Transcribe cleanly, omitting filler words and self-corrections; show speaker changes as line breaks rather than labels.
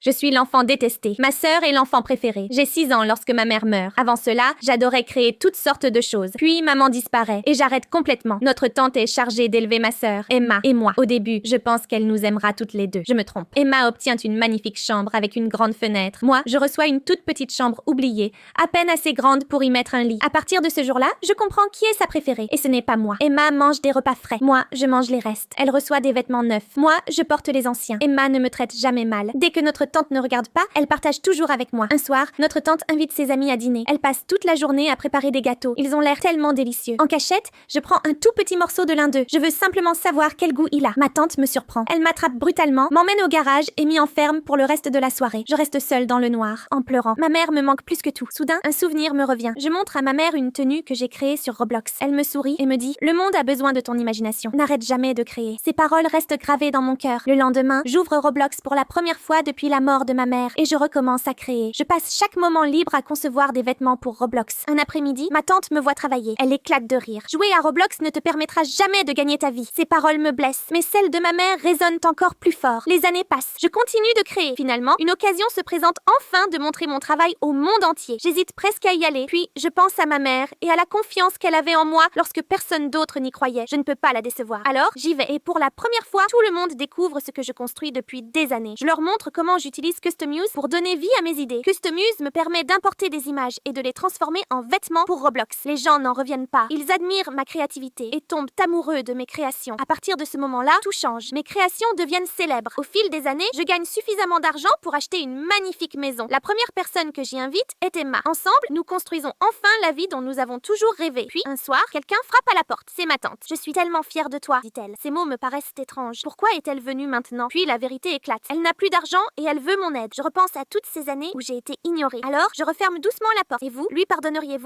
Je suis l'enfant détesté. Ma sœur est l'enfant préféré. J'ai 6 ans lorsque ma mère meurt. Avant cela, j'adorais créer toutes sortes de choses. Puis maman disparaît et j'arrête complètement. Notre tante est chargée d'élever ma sœur, Emma, et moi. Au début, je pense qu'elle nous aimera toutes les deux. Je me trompe. Emma obtient une magnifique chambre avec une grande fenêtre. Moi, je reçois une toute petite chambre oubliée, à peine assez grande pour y mettre un lit. À partir de ce jour-là, je comprends qui est sa préférée. Et ce n'est pas moi. Emma mange des repas frais. Moi, je mange les restes. Elle reçoit des vêtements neufs. Moi, je porte les anciens. Emma ne me traite jamais mal. Dès que notre tante ne regarde pas, elle partage toujours avec moi. Un soir, notre tante invite ses amis à dîner. Elle passe toute la journée à préparer des gâteaux. Ils ont l'air tellement délicieux. En cachette, je prends un tout petit morceau de l'un d'eux. Je veux simplement savoir quel goût il a. Ma tante me surprend. Elle m'attrape brutalement, m'emmène au garage et m'y enferme pour le reste de la soirée. Je reste seule dans le noir, en pleurant. Ma mère me manque plus que tout. Soudain, un souvenir me revient. Je montre à ma mère une tenue que j'ai créée sur Roblox. Elle me sourit et me dit « Le monde a besoin de ton imagination. N'arrête jamais de créer. » Ces paroles restent gravées dans mon cœur. Le lendemain, j'ouvre Roblox pour la première fois depuis la mort de ma mère et je recommence à créer. Je passe chaque moment libre à concevoir des vêtements pour Roblox. Un après-midi, ma tante me voit travailler. Elle éclate de rire. Jouer à Roblox ne te permettra jamais de gagner ta vie. Ces paroles me blessent, mais celles de ma mère résonnent encore plus fort. Les années passent. Je continue de créer. Finalement, une occasion se présente enfin de montrer mon travail au monde entier. J'hésite presque à y aller. Puis, je pense à ma mère et à la confiance qu'elle avait en moi lorsque personne d'autre n'y croyait. Je ne peux pas la décevoir. Alors, j'y vais. Et pour la première fois, tout le monde découvre ce que je construis depuis des années. Je leur montre comment j'utilise Customuse pour donner vie à mes idées. Customuse me permet d'importer des images et de les transformer en vêtements pour Roblox. Les gens n'en reviennent pas. Ils admirent ma créativité et tombent amoureux de mes créations. À partir de ce moment-là, tout change. Mes créations deviennent célèbres. Au fil des années, je gagne suffisamment d'argent pour acheter une magnifique maison. La première personne que j'y invite est Emma. Ensemble, nous construisons enfin la vie dont nous avons toujours rêvé. Puis, un soir, quelqu'un frappe à la porte. C'est ma tante. « Je suis tellement fière de toi », dit-elle. Ces mots me paraissent étranges. Pourquoi est-elle venue maintenant? Puis la vérité éclate. Elle n'a plus d'argent et elle veut mon aide. Je repense à toutes ces années où j'ai été ignorée. Alors, je referme doucement la porte. Et vous, lui pardonneriez-vous?